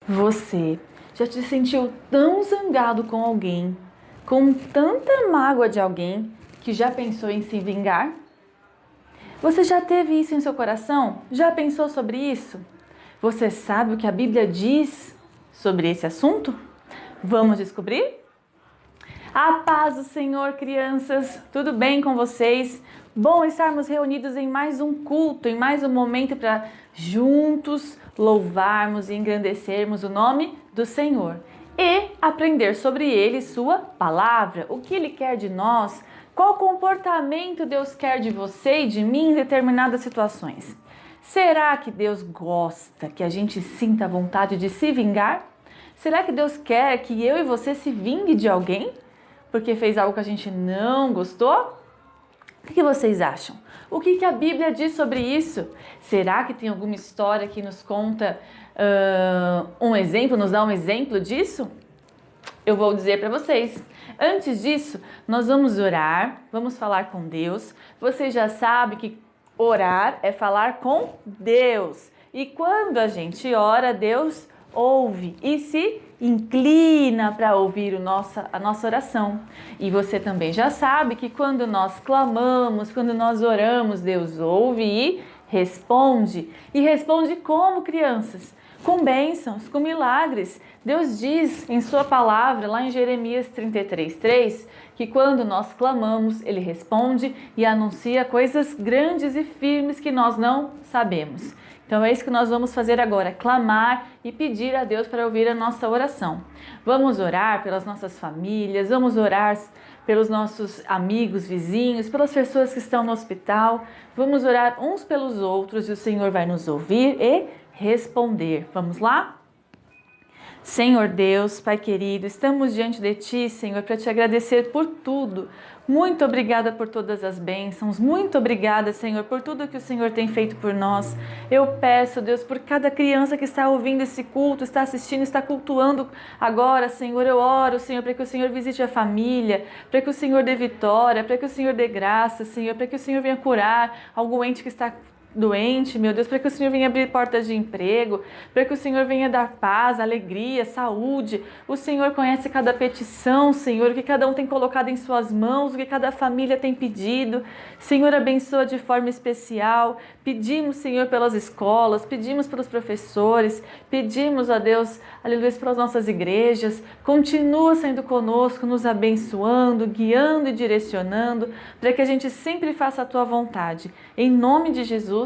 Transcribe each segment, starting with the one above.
Você já se sentiu tão zangado com alguém, com tanta mágoa de alguém, que já pensou em se vingar? Você já teve isso em seu coração? Já pensou sobre isso? Você sabe o que a Bíblia diz sobre esse assunto? Vamos descobrir? A paz do Senhor, crianças! Tudo bem com vocês? Bom estarmos reunidos em mais um culto, em mais um momento para juntos louvarmos e engrandecermos o nome do Senhor e aprender sobre Ele, Sua palavra, o que Ele quer de nós, qual comportamento Deus quer de você e de mim em determinadas situações. Será que Deus gosta que a gente sinta a vontade de se vingar? Será que Deus quer que eu e você se vingue de alguém porque fez algo que a gente não gostou? O que vocês acham? O que a Bíblia diz sobre isso? Será que tem alguma história que nos conta um exemplo, nos dá um exemplo disso? Eu vou dizer para vocês. Antes disso, nós vamos orar, vamos falar com Deus. Você já sabe que orar é falar com Deus. E quando a gente ora, Deus ouve e se inclina para ouvir a nossa oração. E você também já sabe que quando nós clamamos, quando nós oramos, Deus ouve e responde. E responde como, crianças? Com bênçãos, com milagres. Deus diz em sua palavra, lá em Jeremias 33:3, que quando nós clamamos, Ele responde e anuncia coisas grandes e firmes que nós não sabemos. Então é isso que nós vamos fazer agora, clamar e pedir a Deus para ouvir a nossa oração. Vamos orar pelas nossas famílias, vamos orar pelos nossos amigos, vizinhos, pelas pessoas que estão no hospital. Vamos orar uns pelos outros e o Senhor vai nos ouvir e responder. Vamos lá? Senhor Deus, Pai querido, estamos diante de Ti, Senhor, para Te agradecer por tudo. Muito obrigada por todas as bênçãos. Muito obrigada, Senhor, por tudo que o Senhor tem feito por nós. Eu peço, Deus, por cada criança que está ouvindo esse culto, está assistindo, está cultuando agora, Senhor. Eu oro, Senhor, para que o Senhor visite a família, para que o Senhor dê vitória, para que o Senhor dê graça, Senhor, para que o Senhor venha curar algum ente que está doente, meu Deus, para que o Senhor venha abrir portas de emprego, para que o Senhor venha dar paz, alegria, saúde. O Senhor conhece cada petição, Senhor, o que cada um tem colocado em suas mãos, o que cada família tem pedido. Senhor, abençoa de forma especial. Pedimos, Senhor, pelas escolas, pedimos pelos professores, pedimos a Deus, aleluia, pelas nossas igrejas. Continua sendo conosco, nos abençoando, guiando e direcionando, para que a gente sempre faça a Tua vontade. Em nome de Jesus.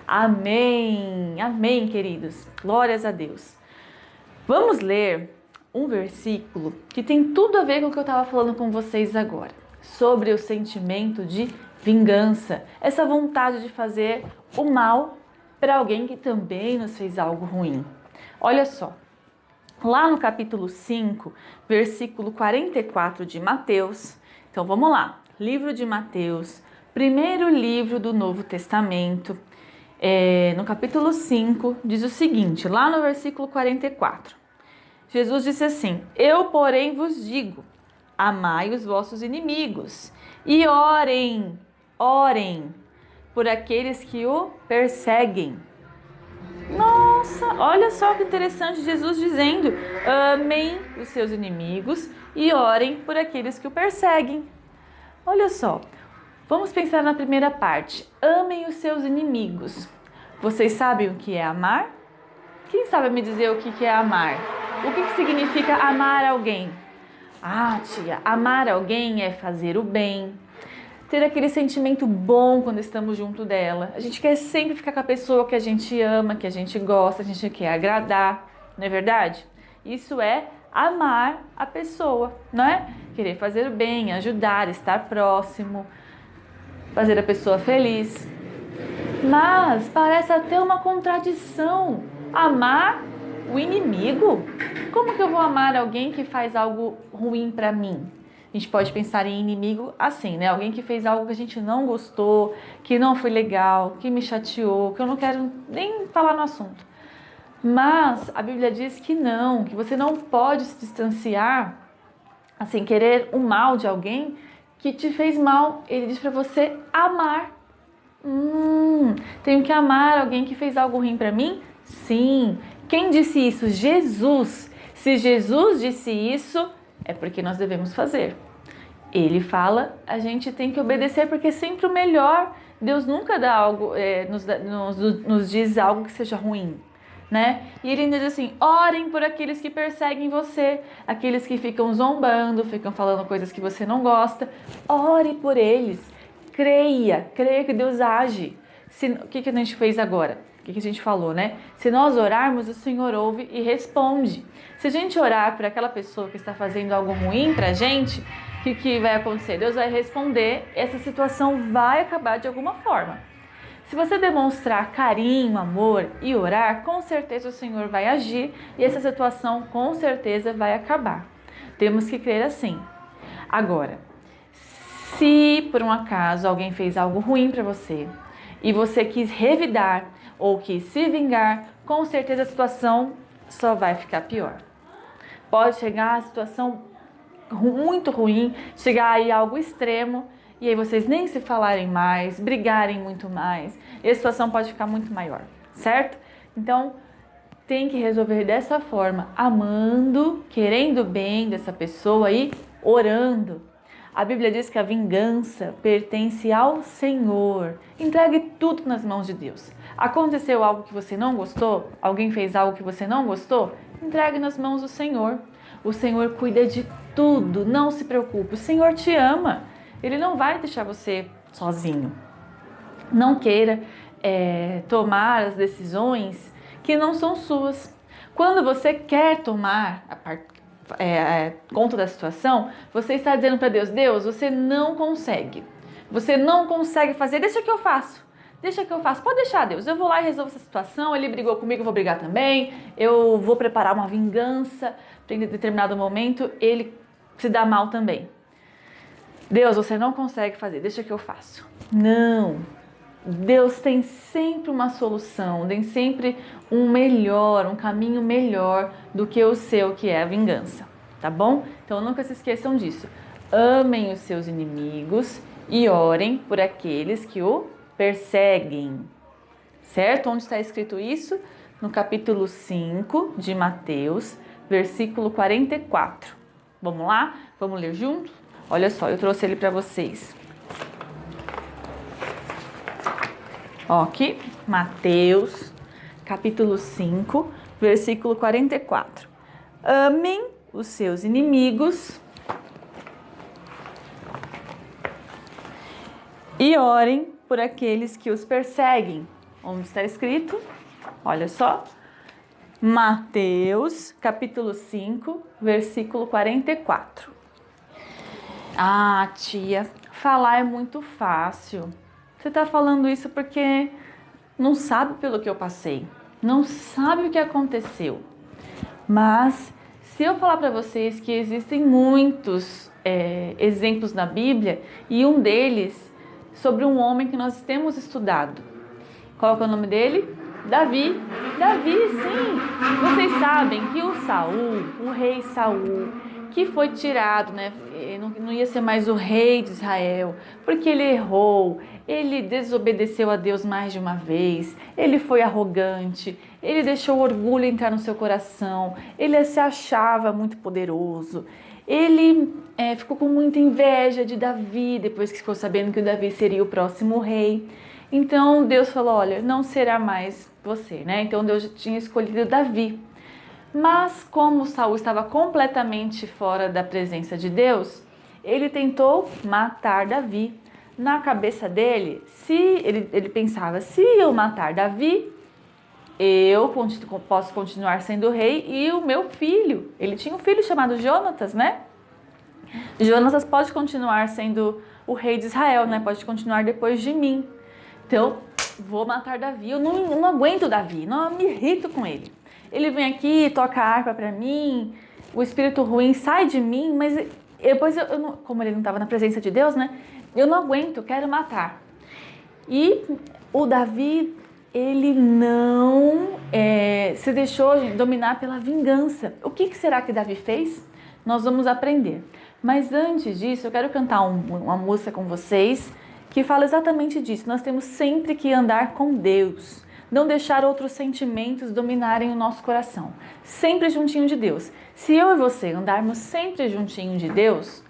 Amém. Amém, queridos. Glórias a Deus. Vamos ler um versículo que tem tudo a ver com o que eu estava falando com vocês agora, sobre o sentimento de vingança, essa vontade de fazer o mal para alguém que também nos fez algo ruim. Olha só, lá no capítulo 5, versículo 44 de Mateus. Então vamos lá, livro de Mateus, primeiro livro do Novo Testamento, no capítulo 5, diz o seguinte, lá no versículo 44. Jesus disse assim: Eu, porém, vos digo, amai os vossos inimigos e orem por aqueles que o perseguem. Nossa, olha só que interessante, Jesus dizendo, amem os seus inimigos e orem por aqueles que o perseguem. Olha só. Vamos pensar na primeira parte. Amem os seus inimigos. Vocês sabem o que é amar? Quem sabe me dizer o que é amar? O que significa amar alguém? Ah, tia, amar alguém é fazer o bem, ter aquele sentimento bom quando estamos junto dela. A gente quer sempre ficar com a pessoa que a gente ama, que a gente gosta, a gente quer agradar, não é verdade? Isso é amar a pessoa, não é? Querer fazer o bem, ajudar, estar próximo, fazer a pessoa feliz. Mas parece até uma contradição. Amar o inimigo? Como que eu vou amar alguém que faz algo ruim para mim? A gente pode pensar em inimigo assim, né? Alguém que fez algo que a gente não gostou, que não foi legal, que me chateou, que eu não quero nem falar no assunto. Mas a Bíblia diz que não, que você não pode se distanciar, assim, querer o mal de alguém que te fez mal. Ele diz para você amar. Tenho que amar alguém que fez algo ruim para mim? Sim, Quem disse isso? Jesus. Se Jesus disse isso, é porque nós devemos fazer. Ele fala, a gente tem que obedecer porque é sempre o melhor. Deus nunca dá algo, nos diz algo que seja ruim, né? E ele ainda diz assim, orem por aqueles que perseguem você, aqueles que ficam zombando, ficam falando coisas que você não gosta. Ore por eles, creia que Deus age. O que a gente fez agora? O que a gente falou, né? Se nós orarmos, o Senhor ouve e responde. Se a gente orar por aquela pessoa que está fazendo algo ruim pra gente, o que vai acontecer? Deus vai responder, essa situação vai acabar de alguma forma. Se você demonstrar carinho, amor e orar, com certeza o Senhor vai agir e essa situação com certeza vai acabar. Temos que crer assim. Agora, se por um acaso alguém fez algo ruim para você e você quis revidar ou quis se vingar, com certeza a situação só vai ficar pior. Pode chegar a situação muito ruim, chegar aí a algo extremo e aí vocês nem se falarem mais, brigarem muito mais e a situação pode ficar muito maior, certo? Então tem que resolver dessa forma, amando, querendo o bem dessa pessoa e orando. A Bíblia diz que a vingança pertence ao Senhor. Entregue tudo nas mãos de Deus. Aconteceu algo que você não gostou? Alguém fez algo que você não gostou? Entregue nas mãos do Senhor. O Senhor cuida de tudo, não se preocupe. O Senhor te ama. Ele não vai deixar você sozinho. Não queira tomar as decisões que não são suas. Quando você quer tomar conta da situação, você está dizendo para Deus, Deus, você não consegue. Você não consegue fazer, deixa que eu faço. Deixa que eu faço. Pode deixar, Deus. Eu vou lá e resolvo essa situação. Ele brigou comigo, eu vou brigar também. Eu vou preparar uma vingança para em determinado momento ele se dar mal também. Deus, você não consegue fazer, deixa que eu faço. Não. Deus tem sempre uma solução, tem sempre um caminho melhor do que o seu, que é a vingança, tá bom? Então nunca se esqueçam disso. Amem os seus inimigos e orem por aqueles que o perseguem, certo? Onde está escrito isso? No capítulo 5 de Mateus, versículo 44. Vamos lá? Vamos ler junto? Olha só, eu trouxe ele para vocês. Ó, aqui, Mateus, capítulo 5, versículo 44. Amem os seus inimigos e orem por aqueles que os perseguem. Onde está escrito? Olha só. Mateus, capítulo 5, versículo 44. Ah, tia, falar é muito fácil. Você está falando isso porque não sabe pelo que eu passei, não sabe o que aconteceu. Mas se eu falar para vocês que existem muitos exemplos na Bíblia e um deles sobre um homem que nós temos estudado. Qual é o nome dele? Davi. Davi, sim. Vocês sabem que o rei Saul, que foi tirado, né? Não ia ser mais o rei de Israel, porque ele errou, ele desobedeceu a Deus mais de uma vez, ele foi arrogante, ele deixou o orgulho entrar no seu coração, ele se achava muito poderoso, ele ficou com muita inveja de Davi, depois que ficou sabendo que o Davi seria o próximo rei. Então Deus falou, olha, não será mais você, né? Então Deus já tinha escolhido Davi. Mas como Saul estava completamente fora da presença de Deus, ele tentou matar Davi. Na cabeça dele, ele pensava, se eu matar Davi, eu posso continuar sendo rei e o meu filho, ele tinha um filho chamado Jonatas, né? Jonatas pode continuar sendo o rei de Israel, né? Pode continuar depois de mim. Então, vou matar Davi. Eu não aguento Davi, não me irrito com ele. Ele vem aqui, toca a harpa pra mim, o espírito ruim sai de mim, mas depois, como ele não estava na presença de Deus, né? Eu não aguento, quero matar. E o Davi, ele não se deixou dominar pela vingança. O que será que Davi fez? Nós vamos aprender. Mas antes disso, eu quero cantar uma música com vocês que fala exatamente disso. Nós temos sempre que andar com Deus. não deixar outros sentimentos dominarem o nosso coração. Sempre juntinho de Deus. Se eu e você andarmos sempre juntinho de Deus,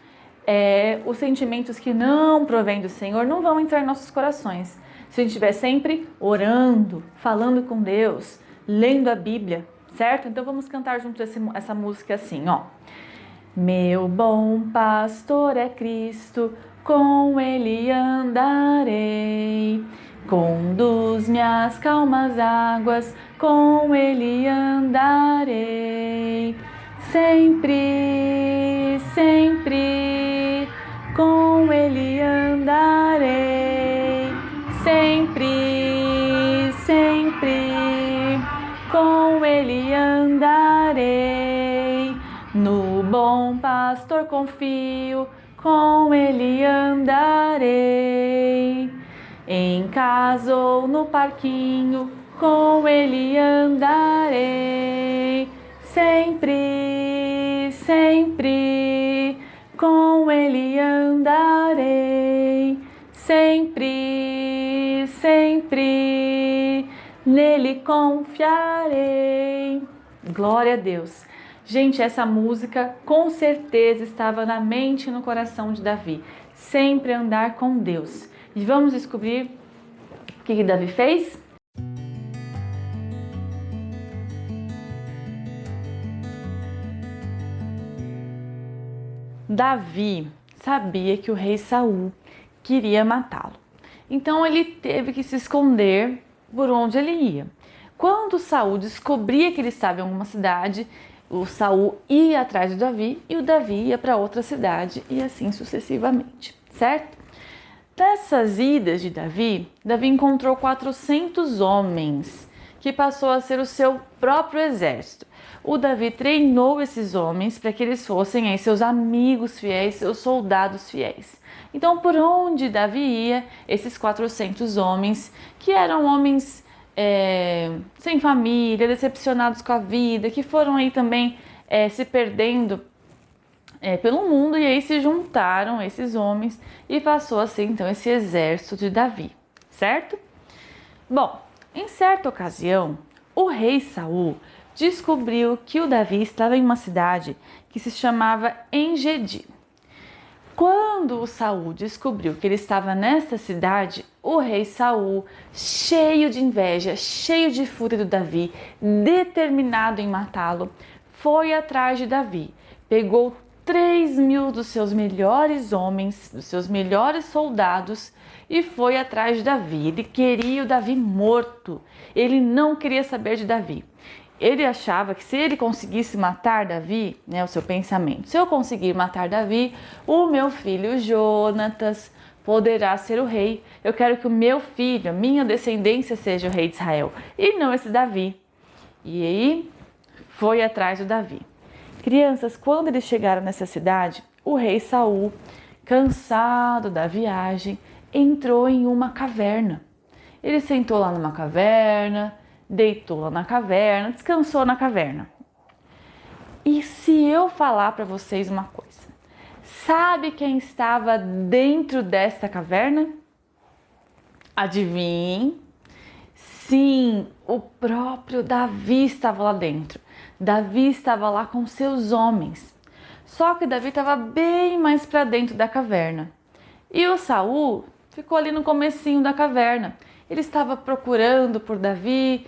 os sentimentos que não provêm do Senhor não vão entrar em nossos corações. Se a gente estiver sempre orando, falando com Deus, lendo a Bíblia, certo? Então vamos cantar junto essa música assim, ó. Meu bom pastor é Cristo, com Ele andarei. Conduz-me às calmas águas, com Ele andarei. Sempre, sempre, com Ele andarei. Sempre, sempre, com Ele andarei. No bom pastor confio, com Ele andarei. Em casa ou no parquinho, com Ele andarei. Sempre, sempre, com Ele andarei. Sempre, sempre, nele confiarei. Glória a Deus. Gente, essa música com certeza estava na mente e no coração de Davi. Sempre andar com Deus. E vamos descobrir o que Davi fez? Davi sabia que o rei Saul queria matá-lo. Então ele teve que se esconder por onde ele ia. Quando Saul descobria que ele estava em alguma cidade, o Saul ia atrás do Davi e o Davi ia para outra cidade e assim sucessivamente, certo? Dessas idas de Davi, Davi encontrou 400 homens, que passou a ser o seu próprio exército. O Davi treinou esses homens para que eles fossem aí seus amigos fiéis, seus soldados fiéis. Então, por onde Davi ia, esses 400 homens, que eram homens sem família, decepcionados com a vida, que foram aí também se perdendo pelo mundo, e aí se juntaram esses homens e passou assim então esse exército de Davi, certo? Bom, em certa ocasião, o rei Saul descobriu que o Davi estava em uma cidade que se chamava En-Gedi. Quando o Saul descobriu que ele estava nessa cidade, o rei Saul, cheio de inveja, cheio de fúria do Davi, determinado em matá-lo, foi atrás de Davi, pegou 3.000 dos seus melhores homens, dos seus melhores soldados e foi atrás de Davi. Ele queria o Davi morto, ele não queria saber de Davi. Ele achava que se ele conseguisse matar Davi, o seu pensamento, se eu conseguir matar Davi, o meu filho Jonatas poderá ser o rei. Eu quero que o meu filho, a minha descendência, seja o rei de Israel e não esse Davi. E aí foi atrás do Davi. Crianças, quando eles chegaram nessa cidade, o rei Saul, cansado da viagem, entrou em uma caverna. Ele sentou lá numa caverna, deitou lá na caverna, descansou na caverna. E se eu falar para vocês uma coisa, sabe quem estava dentro desta caverna? Adivinhem? Sim, o próprio Davi estava lá dentro. Davi estava lá com seus homens. Só que Davi estava bem mais para dentro da caverna. E o Saul ficou ali no comecinho da caverna. Ele estava procurando por Davi,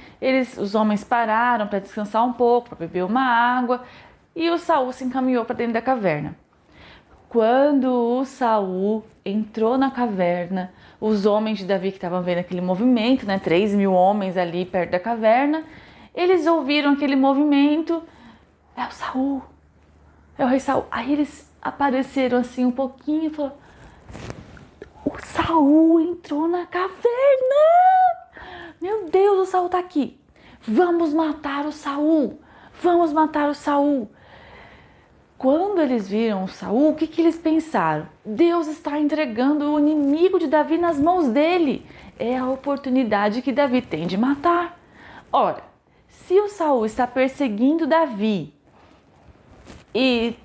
os homens pararam para descansar um pouco, para beber uma água, e o Saul se encaminhou para dentro da caverna. Quando o Saul entrou na caverna, os homens de Davi que estavam vendo aquele movimento, 3.000 homens ali perto da caverna, eles ouviram aquele movimento, é o Saul, é o rei Saul. Aí eles apareceram assim um pouquinho e falaram, o Saul entrou na caverna! Meu Deus, o Saul tá aqui! Vamos matar o Saul! Vamos matar o Saul! Quando eles viram o Saul, o que eles pensaram? Deus está entregando o inimigo de Davi nas mãos dele. É a oportunidade que Davi tem de matar. Ora, se o Saul está perseguindo Davi e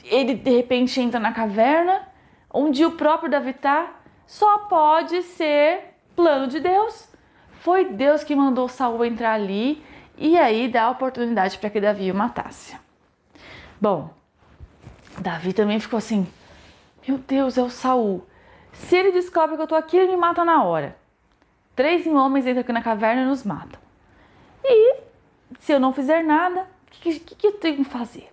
ele de repente entra na caverna, onde o próprio Davi está, só pode ser plano de Deus. Foi Deus que mandou Saul entrar ali e aí dar a oportunidade para que Davi o matasse. Bom, Davi também ficou assim, meu Deus, é o Saul. Se ele descobre que eu tô aqui, ele me mata na hora. 3 homens entram aqui na caverna e nos matam. E se eu não fizer nada, o que eu tenho que fazer?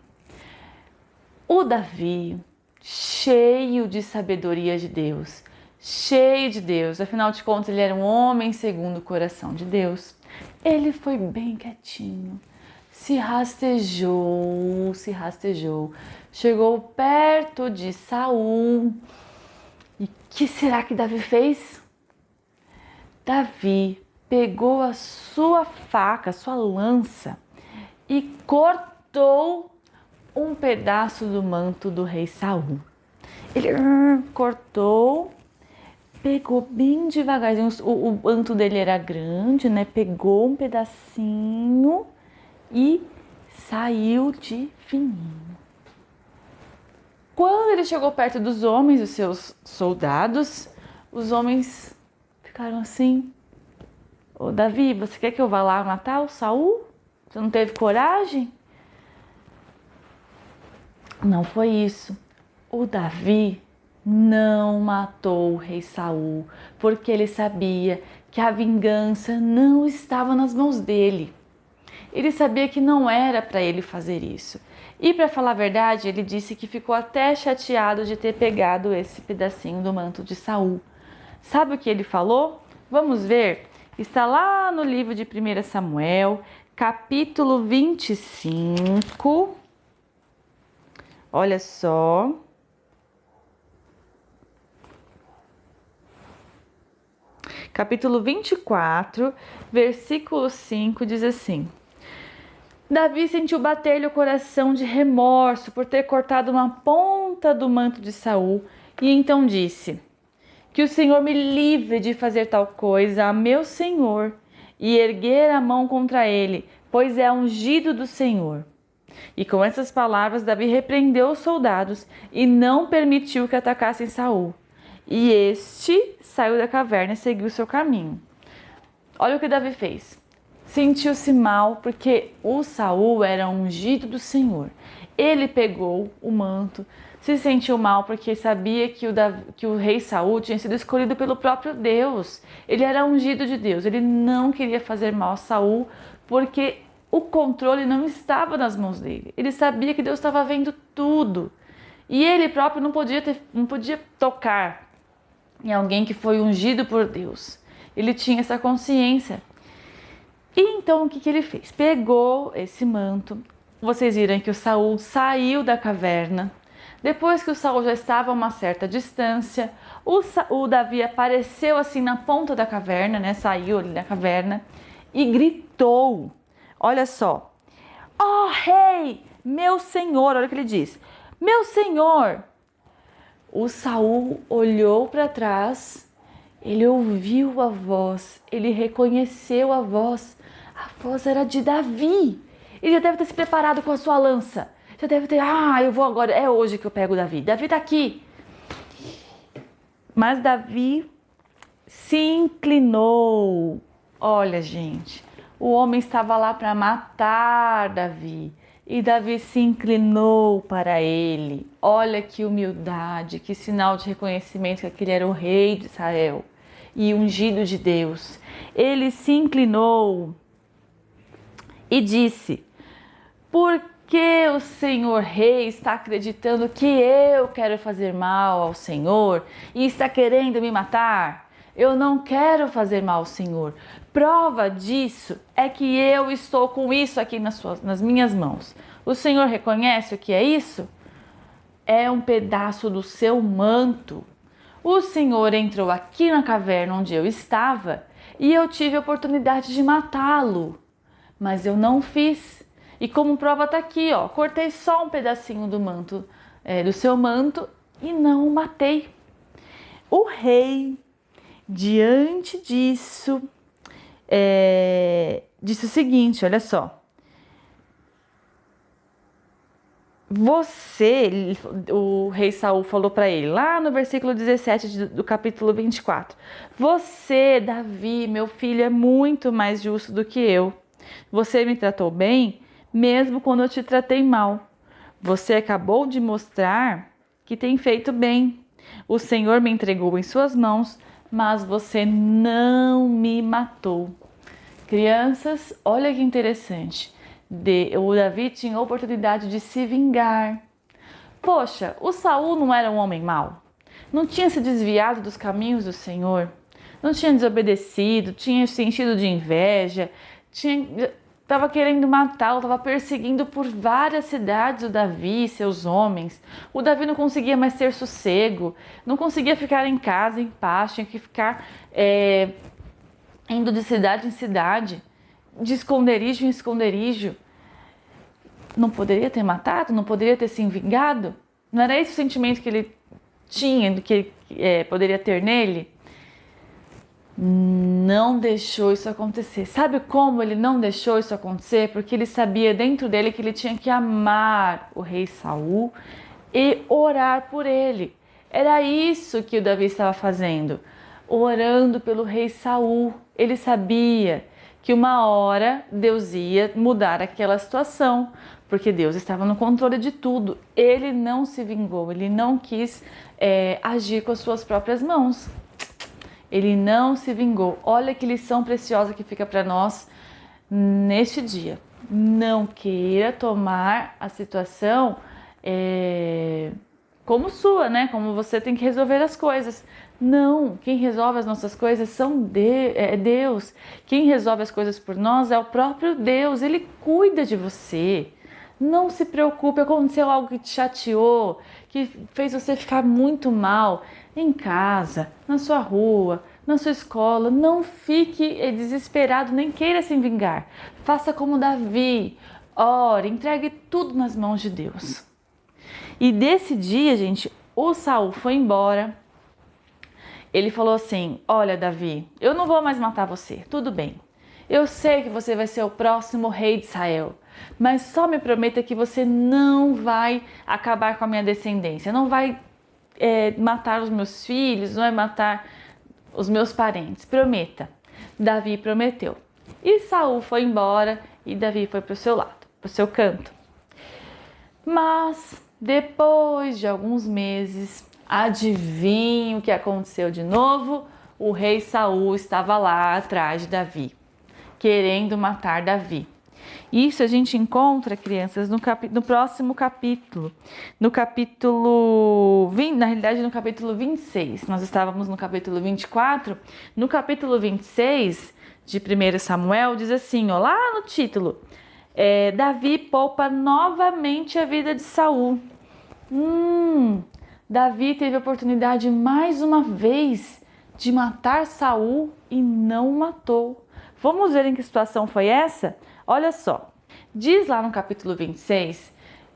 O Davi, cheio de sabedoria de Deus, cheio de Deus, afinal de contas ele era um homem segundo o coração de Deus. Ele foi bem quietinho, se rastejou, chegou perto de Saul. E o que será que Davi fez? Davi pegou a sua faca, a sua lança e cortou um pedaço do manto do rei Saul. Ele cortou, pegou bem devagarzinho, o manto dele era grande, né? Pegou um pedacinho e saiu de fininho. Quando ele chegou perto dos homens, os seus soldados, os homens ficaram assim: ô Davi, você quer que eu vá lá matar o Saul? Você não teve coragem? Não foi isso. O Davi não matou o rei Saul, porque ele sabia que a vingança não estava nas mãos dele. Ele sabia que não era para ele fazer isso. E para falar a verdade, ele disse que ficou até chateado de ter pegado esse pedacinho do manto de Saul. Sabe o que ele falou? Vamos ver. Está lá no livro de 1 Samuel, capítulo 25. Olha só. Capítulo 24, versículo 5 diz assim: Davi sentiu bater-lhe o coração de remorso por ter cortado uma ponta do manto de Saul, e então disse: que o Senhor me livre de fazer tal coisa a meu senhor e erguer a mão contra ele, pois é ungido do Senhor. E com essas palavras Davi repreendeu os soldados e não permitiu que atacassem Saul. E este saiu da caverna e seguiu seu caminho. Olha o que Davi fez. Sentiu-se mal porque o Saul era ungido do Senhor. Ele pegou o manto, se sentiu mal porque sabia que o rei Saul tinha sido escolhido pelo próprio Deus. Ele era ungido de Deus. Ele não queria fazer mal a Saul porque o controle não estava nas mãos dele. Ele sabia que Deus estava vendo tudo. E ele próprio não podia tocar em alguém que foi ungido por Deus. Ele tinha essa consciência. E então o que ele fez? Pegou esse manto. Vocês viram que o Saul saiu da caverna. Depois que o Saul já estava a uma certa distância, o Davi apareceu assim na ponta da caverna, né? Saiu ali da caverna e gritou. Olha só. Ó rei, meu senhor, olha o que ele diz. Meu senhor. O Saul olhou para trás, ele ouviu a voz, ele reconheceu a voz. A voz era de Davi. Ele já deve ter se preparado com a sua lança. Já deve ter, eu vou agora, é hoje que eu pego o Davi. Davi tá aqui. Mas Davi se inclinou. Olha, gente, o homem estava lá para matar Davi. E Davi se inclinou para ele. Olha que humildade, que sinal de reconhecimento que aquele era o rei de Israel e ungido de Deus. Ele se inclinou e disse: por que o senhor rei está acreditando que eu quero fazer mal ao Senhor e está querendo me matar? Eu não quero fazer mal ao Senhor. Prova disso é que eu estou com isso aqui nas minhas mãos. O Senhor reconhece o que é isso? É um pedaço do seu manto. O Senhor entrou aqui na caverna onde eu estava e eu tive a oportunidade de matá-lo, mas eu não fiz. E como prova está aqui, ó, cortei só um pedacinho do manto, do seu manto e não o matei. O rei, diante disso, disse o seguinte, olha só. o rei Saul falou para ele, lá no versículo 17 do capítulo 24, você, Davi, meu filho, é muito mais justo do que eu. Você me tratou bem, mesmo quando eu te tratei mal. Você acabou de mostrar que tem feito bem. O Senhor me entregou em suas mãos, mas você não me matou. Crianças, olha que interessante. O Davi tinha a oportunidade de se vingar. Poxa, o Saul não era um homem mau? Não tinha se desviado dos caminhos do Senhor? Não tinha desobedecido? Tinha sentido de inveja? Estava querendo matá-lo, estava perseguindo por várias cidades o Davi e seus homens. O Davi não conseguia mais ter sossego, não conseguia ficar em casa em paz, tinha que ficar indo de cidade em cidade, de esconderijo em esconderijo. Não poderia ter matado? Não poderia ter se vingado? Não era esse o sentimento que ele tinha, que poderia ter nele? Não deixou isso acontecer. Sabe como ele não deixou isso acontecer? Porque ele sabia dentro dele que ele tinha que amar o rei Saul e orar por ele. Era isso que o Davi estava fazendo, orando pelo rei Saul. Ele sabia que uma hora Deus ia mudar aquela situação, porque Deus estava no controle de tudo. Ele não se vingou, ele não quis agir com as suas próprias mãos. Ele não se vingou. Olha que lição preciosa que fica para nós neste dia. Não queira tomar a situação como sua, né? Como você tem que resolver as coisas. Não, quem resolve as nossas coisas é Deus. Quem resolve as coisas por nós é o próprio Deus. Ele cuida de você. Não se preocupe, aconteceu algo que te chateou, que fez você ficar muito mal em casa, na sua rua, na sua escola. Não fique desesperado, nem queira se vingar. Faça como Davi, ore, entregue tudo nas mãos de Deus. E desse dia, gente, o Saul foi embora. Ele falou assim: olha, Davi, eu não vou mais matar você, tudo bem. Eu sei que você vai ser o próximo rei de Israel, mas só me prometa que você não vai acabar com a minha descendência, não vai matar os meus filhos, não vai matar os meus parentes. Prometa. Davi prometeu. E Saul foi embora e Davi foi para o seu lado, para o seu canto. Mas depois de alguns meses, adivinha o que aconteceu de novo? O rei Saul estava lá atrás de Davi, querendo matar Davi. Isso a gente encontra, crianças, no próximo capítulo. No capítulo 20, na realidade no capítulo 26. Nós estávamos no capítulo 24. No capítulo 26 de 1 Samuel, diz assim, ó, lá no título, Davi poupa novamente a vida de Saul. Davi teve a oportunidade mais uma vez de matar Saul e não matou. Vamos ver em que situação foi essa? Olha só, diz lá no capítulo 26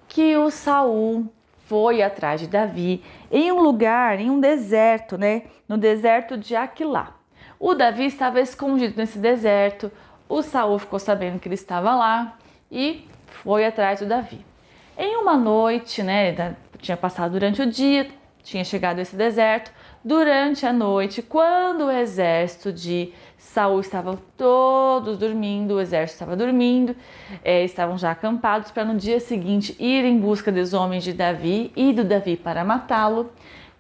que o Saul foi atrás de Davi em um lugar, em um deserto, né? No deserto de Aquilá. O Davi estava escondido nesse deserto, o Saul ficou sabendo que ele estava lá e foi atrás do Davi. Em uma noite, né? Tinha passado durante o dia, tinha chegado a esse deserto. Durante a noite, quando o exército de Saul estava todos dormindo, o exército estava dormindo, estavam já acampados para no dia seguinte ir em busca dos homens de Davi e do Davi para matá-lo.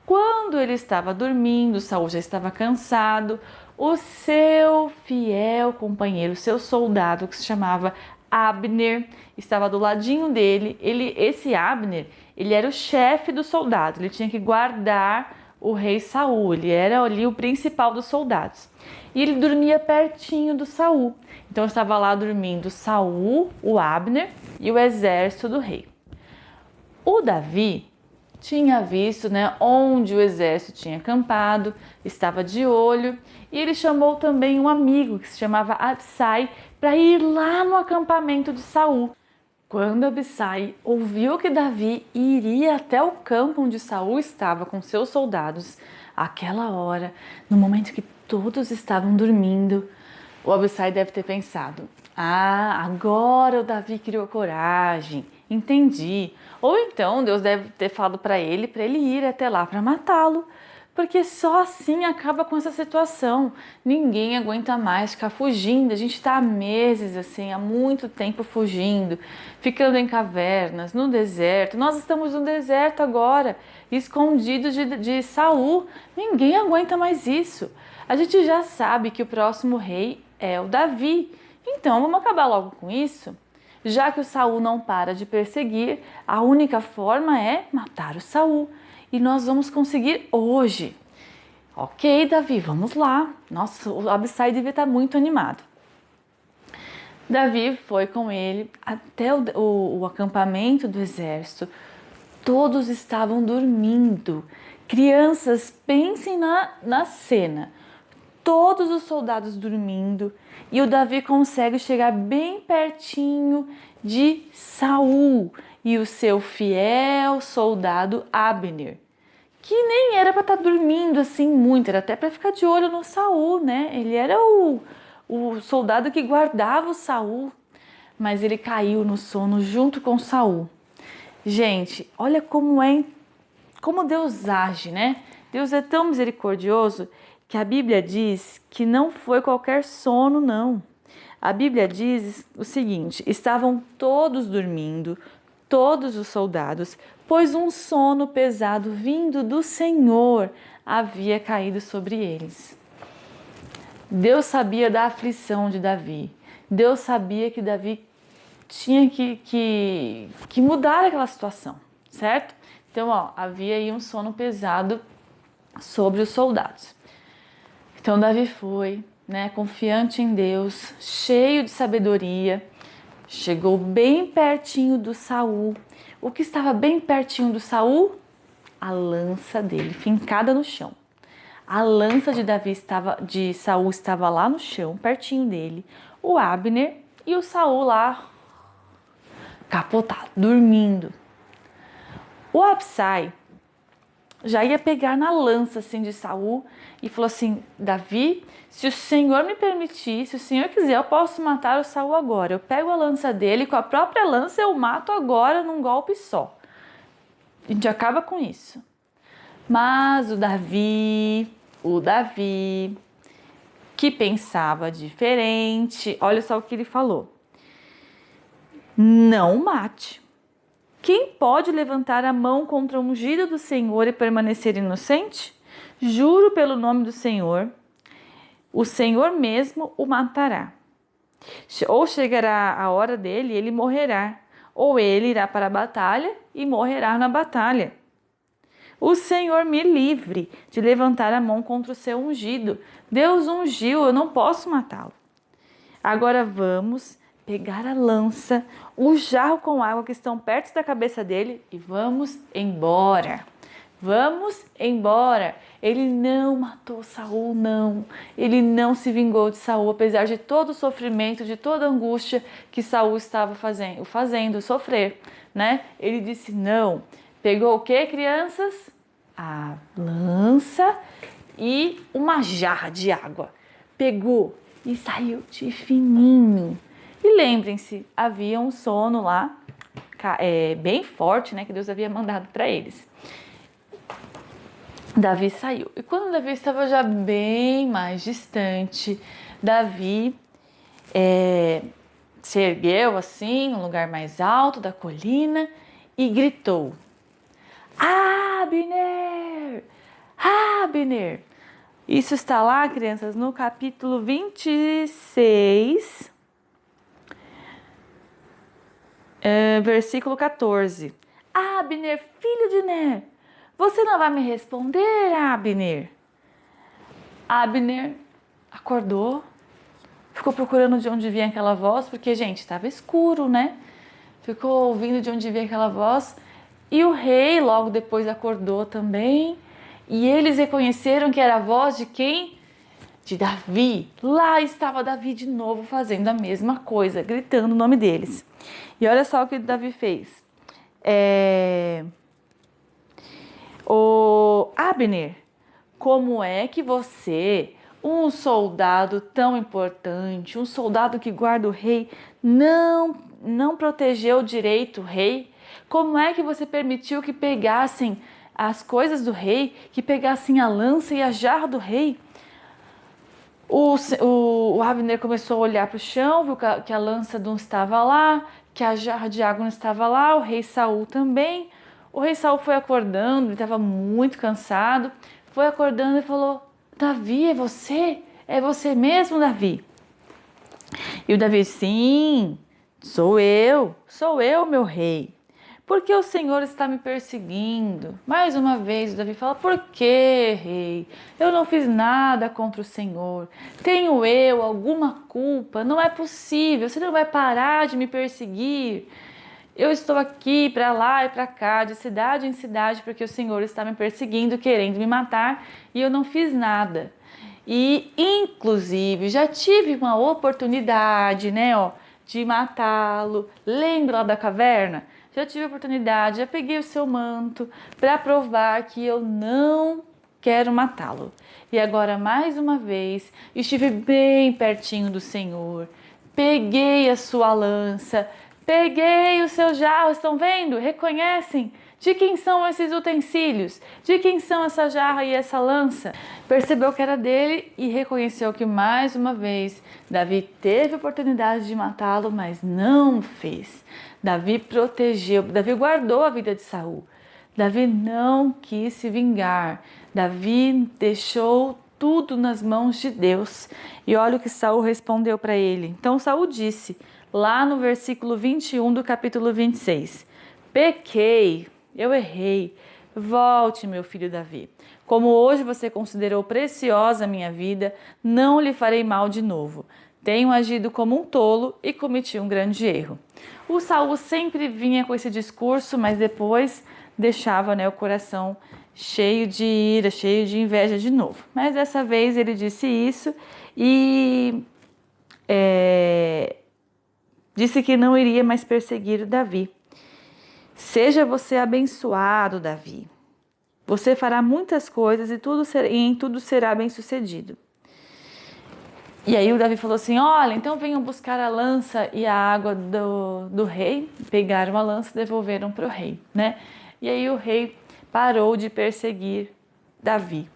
Quando ele estava dormindo, Saul já estava cansado, o seu fiel companheiro, seu soldado que se chamava Abner, estava do ladinho dele. Esse Abner, ele era o chefe do soldado, ele tinha que guardar o rei Saul, ele era ali o principal dos soldados. E ele dormia pertinho do Saul. Então estava lá dormindo Saul, o Abner e o exército do rei. O Davi tinha visto, né, onde o exército tinha acampado, estava de olho, e ele chamou também um amigo que se chamava Abissai para ir lá no acampamento de Saul. Quando Abissai ouviu que Davi iria até o campo onde Saul estava com seus soldados, aquela hora, no momento que todos estavam dormindo, o Abissai deve ter pensado: agora o Davi criou coragem, entendi. Ou então Deus deve ter falado para ele ir até lá para matá-lo. Porque só assim acaba com essa situação. Ninguém aguenta mais ficar fugindo. A gente está há meses, assim, há muito tempo fugindo, ficando em cavernas, no deserto. Nós estamos no deserto agora, escondidos de Saul. Ninguém aguenta mais isso. A gente já sabe que o próximo rei é o Davi. Então vamos acabar logo com isso. Já que o Saul não para de perseguir, a única forma é matar o Saul. E nós vamos conseguir hoje. Ok, Davi, vamos lá. Nossa, o Abissai devia estar muito animado. Davi foi com ele até o acampamento do exército. Todos estavam dormindo. Crianças, pensem na cena. Todos os soldados dormindo e o Davi consegue chegar bem pertinho de Saul e o seu fiel soldado Abner, que nem era para estar dormindo assim muito, era até para ficar de olho no Saul, né? Ele era o soldado que guardava o Saul, mas ele caiu no sono junto com Saul. Gente, olha como Deus age, né? Deus é tão misericordioso que a Bíblia diz que não foi qualquer sono, não. A Bíblia diz o seguinte: estavam todos dormindo, todos os soldados, pois um sono pesado vindo do Senhor havia caído sobre eles. Deus sabia da aflição de Davi. Deus sabia que Davi tinha que mudar aquela situação, certo? Então, havia aí um sono pesado sobre os soldados. Então, Davi foi, confiante em Deus, cheio de sabedoria, chegou bem pertinho do Saul. O que estava bem pertinho do Saul? A lança dele, fincada no chão. A lança de Saul estava lá no chão, pertinho dele. O Abner e o Saul lá, capotado, dormindo. O Abissai já ia pegar na lança assim de Saul e falou assim: Davi, se o Senhor me permitir, se o Senhor quiser, eu posso matar o Saul agora. Eu pego a lança dele, com a própria lança eu mato agora num golpe só. A gente acaba com isso. Mas o Davi, que pensava diferente, olha só o que ele falou: não mate. Quem pode levantar a mão contra o ungido do Senhor e permanecer inocente? Juro pelo nome do Senhor, o Senhor mesmo o matará. Ou chegará a hora dele e ele morrerá, ou ele irá para a batalha e morrerá na batalha. O Senhor me livre de levantar a mão contra o seu ungido. Deus ungiu, eu não posso matá-lo. Agora vamos pegar a lança, o jarro com água que estão perto da cabeça dele e vamos embora. Vamos embora. Ele não matou Saul, não. Ele não se vingou de Saul, apesar de todo o sofrimento, de toda a angústia que Saul estava fazendo sofrer, né? Ele disse não. Pegou o que, crianças? A lança e uma jarra de água. Pegou e saiu de fininho. E lembrem-se, havia um sono lá, bem forte, né, que Deus havia mandado para eles. Davi saiu. E quando Davi estava já bem mais distante, Davi se ergueu assim, num lugar mais alto da colina e gritou: Abner! Abner! Isso está lá, crianças, no capítulo 26, versículo 14. Abner, filho de Ner, você não vai me responder, Abner? Abner acordou, ficou procurando de onde vinha aquela voz, porque, gente, estava escuro, né? Ficou ouvindo de onde vinha aquela voz. E o rei logo depois acordou também. E eles reconheceram que era a voz de quem? De Davi. Lá estava Davi de novo fazendo a mesma coisa, gritando o nome deles. E olha só o que Davi fez. O Abner, como é que você, um soldado tão importante, um soldado que guarda o rei, não não protegeu direito o rei? Como é que você permitiu que pegassem as coisas do rei, que pegassem a lança e a jarra do rei? O Abner começou a olhar para o chão, viu que a lança não estava lá, que a jarra de água não estava lá, o rei Saul também. O rei Saul foi acordando, ele estava muito cansado, foi acordando e falou: Davi, é você? É você mesmo, Davi? E o Davi: sim, sou eu, meu rei. Por que o Senhor está me perseguindo? Mais uma vez o Davi fala: por que, rei? Eu não fiz nada contra o Senhor. Tenho eu alguma culpa? Não é possível, você não vai parar de me perseguir. Eu estou aqui para lá e para cá, de cidade em cidade, porque o Senhor está me perseguindo, querendo me matar, e eu não fiz nada. E, inclusive, já tive uma oportunidade, né, de matá-lo. Lembra lá da caverna? Já tive a oportunidade, já peguei o seu manto para provar que eu não quero matá-lo. E agora, mais uma vez, estive bem pertinho do Senhor. Peguei a sua lança, peguei o seu jarro, estão vendo? Reconhecem? De quem são esses utensílios? De quem são essa jarra e essa lança? Percebeu que era dele e reconheceu que mais uma vez Davi teve a oportunidade de matá-lo, mas não fez. Davi protegeu, Davi guardou a vida de Saul. Davi não quis se vingar. Davi deixou tudo nas mãos de Deus. E olha o que Saul respondeu para ele. Então Saul disse, lá no versículo 21 do capítulo 26, pequei, eu errei, volte, meu filho Davi. Como hoje você considerou preciosa a minha vida, não lhe farei mal de novo. Tenho agido como um tolo e cometi um grande erro. O Saul sempre vinha com esse discurso, mas depois deixava, o coração cheio de ira, cheio de inveja de novo. Mas dessa vez ele disse isso e disse que não iria mais perseguir o Davi. Seja você abençoado, Davi. Você fará muitas coisas e em tudo será bem sucedido. E aí o Davi falou assim, olha, então venham buscar a lança e a água do rei. Pegaram a lança e devolveram para o rei, né? E aí o rei parou de perseguir Davi.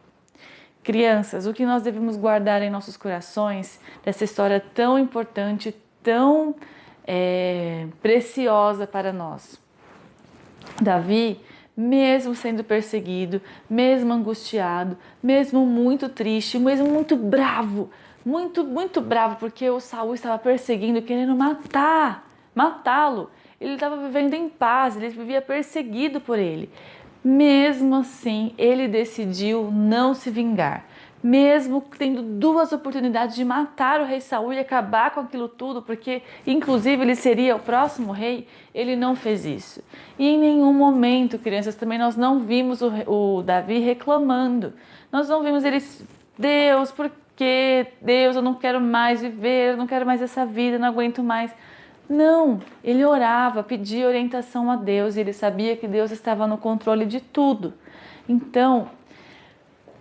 Crianças, o que nós devemos guardar em nossos corações dessa história tão importante, tão preciosa para nós? Davi, mesmo sendo perseguido, mesmo angustiado, mesmo muito triste, mesmo muito bravo, muito bravo, porque o Saul estava perseguindo, querendo matá-lo. Ele estava vivendo em paz, ele vivia perseguido por ele. Mesmo assim, ele decidiu não se vingar. Mesmo tendo duas oportunidades de matar o rei Saul e acabar com aquilo tudo, porque inclusive ele seria o próximo rei, ele não fez isso. E em nenhum momento, crianças, também nós não vimos o Davi reclamando. Nós não vimos ele, Deus, por quê? Deus, eu não quero mais viver, eu não quero mais essa vida, eu não aguento mais. Não, ele orava, pedia orientação a Deus e ele sabia que Deus estava no controle de tudo. Então,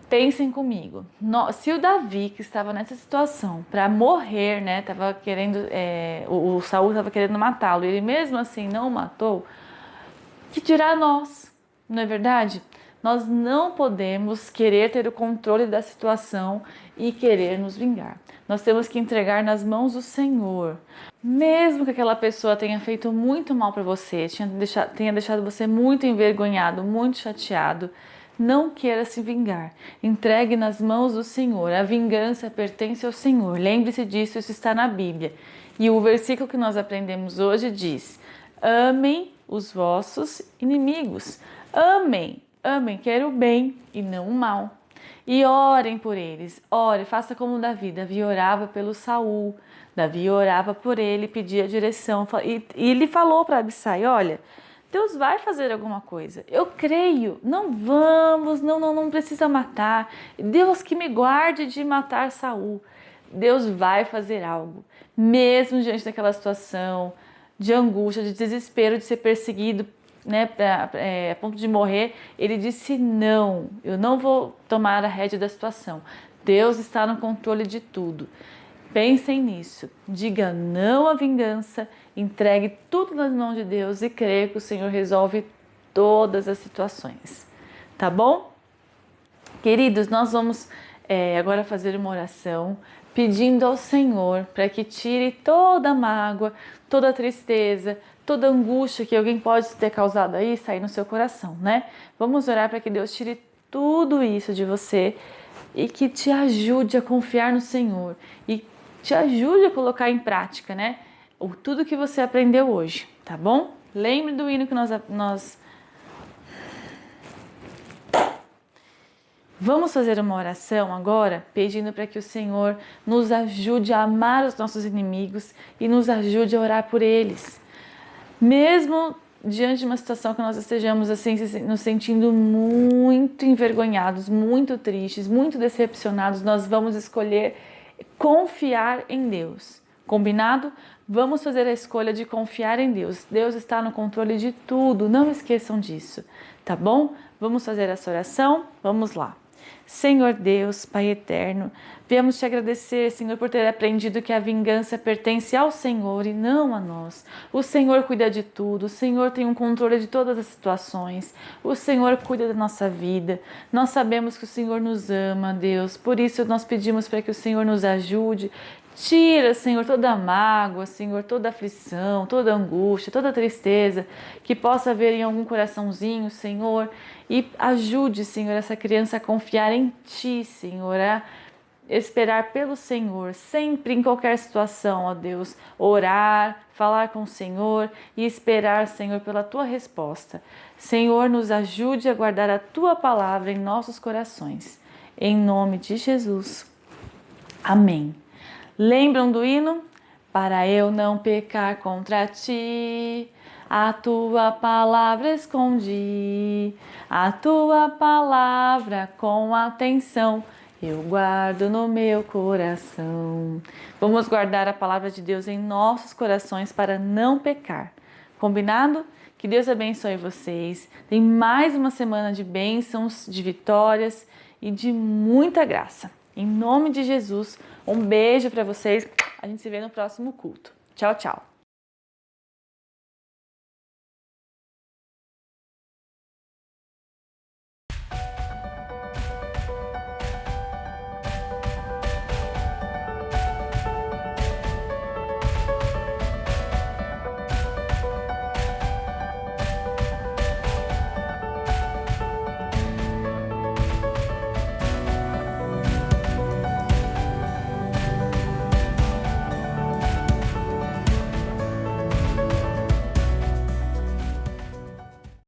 pensem comigo, se o Davi, que estava nessa situação para morrer, estava querendo, o Saul estava querendo matá-lo, ele mesmo assim não o matou, que dirá nós, não é verdade? Nós não podemos querer ter o controle da situação e querer nos vingar. Nós temos que entregar nas mãos do Senhor. Mesmo que aquela pessoa tenha feito muito mal para você, tenha deixado você muito envergonhado, muito chateado, não queira se vingar. Entregue nas mãos do Senhor. A vingança pertence ao Senhor. Lembre-se disso, isso está na Bíblia. E o versículo que nós aprendemos hoje diz: amem os vossos inimigos. Amem, quero o bem e não o mal. E orem por eles. Ore, faça como Davi. Davi orava pelo Saul. Davi orava por ele, pedia direção. E ele falou para Abissai, olha, Deus vai fazer alguma coisa. Eu creio. Não precisa matar. Deus que me guarde de matar Saul. Deus vai fazer algo. Mesmo diante daquela situação de angústia, de desespero, de ser perseguido, a ponto de morrer, ele disse, não, eu não vou tomar a rédea da situação. Deus está no controle de tudo. Pensem nisso. Diga não à vingança, entregue tudo nas mãos de Deus e creia que o Senhor resolve todas as situações. Tá bom? Queridos, nós vamos agora fazer uma oração pedindo ao Senhor para que tire toda a mágoa, toda a tristeza, toda a angústia que alguém pode ter causado aí, sair no seu coração, né? Vamos orar para que Deus tire tudo isso de você e que te ajude a confiar no Senhor e te ajude a colocar em prática, né? Tudo que você aprendeu hoje, tá bom? Lembre do hino que nós Vamos fazer uma oração agora, pedindo para que o Senhor nos ajude a amar os nossos inimigos e nos ajude a orar por eles. Mesmo diante de uma situação que nós estejamos assim, nos sentindo muito envergonhados, muito tristes, muito decepcionados, nós vamos escolher confiar em Deus. Combinado? Vamos fazer a escolha de confiar em Deus. Deus está no controle de tudo, não esqueçam disso, tá bom? Vamos fazer essa oração? Vamos lá. Senhor Deus, Pai eterno, viemos te agradecer, Senhor, por ter aprendido que a vingança pertence ao Senhor e não a nós. O Senhor cuida de tudo, o Senhor tem um controle de todas as situações, o Senhor cuida da nossa vida. Nós sabemos que o Senhor nos ama, Deus, por isso nós pedimos para que o Senhor nos ajude. Tira, Senhor, toda a mágoa, Senhor, toda a aflição, toda a angústia, toda a tristeza que possa haver em algum coraçãozinho, Senhor, e ajude, Senhor, essa criança a confiar em Ti, Senhor, a esperar pelo Senhor, sempre em qualquer situação, ó Deus, orar, falar com o Senhor e esperar, Senhor, pela Tua resposta. Senhor, nos ajude a guardar a Tua palavra em nossos corações. Em nome de Jesus. Amém. Lembram do hino? Para eu não pecar contra ti, a tua palavra escondi, a tua palavra com atenção eu guardo no meu coração. Vamos guardar a palavra de Deus em nossos corações para não pecar. Combinado? Que Deus abençoe vocês. Tem mais uma semana de bênçãos, de vitórias e de muita graça. Em nome de Jesus, um beijo para vocês. A gente se vê no próximo culto. Tchau, tchau.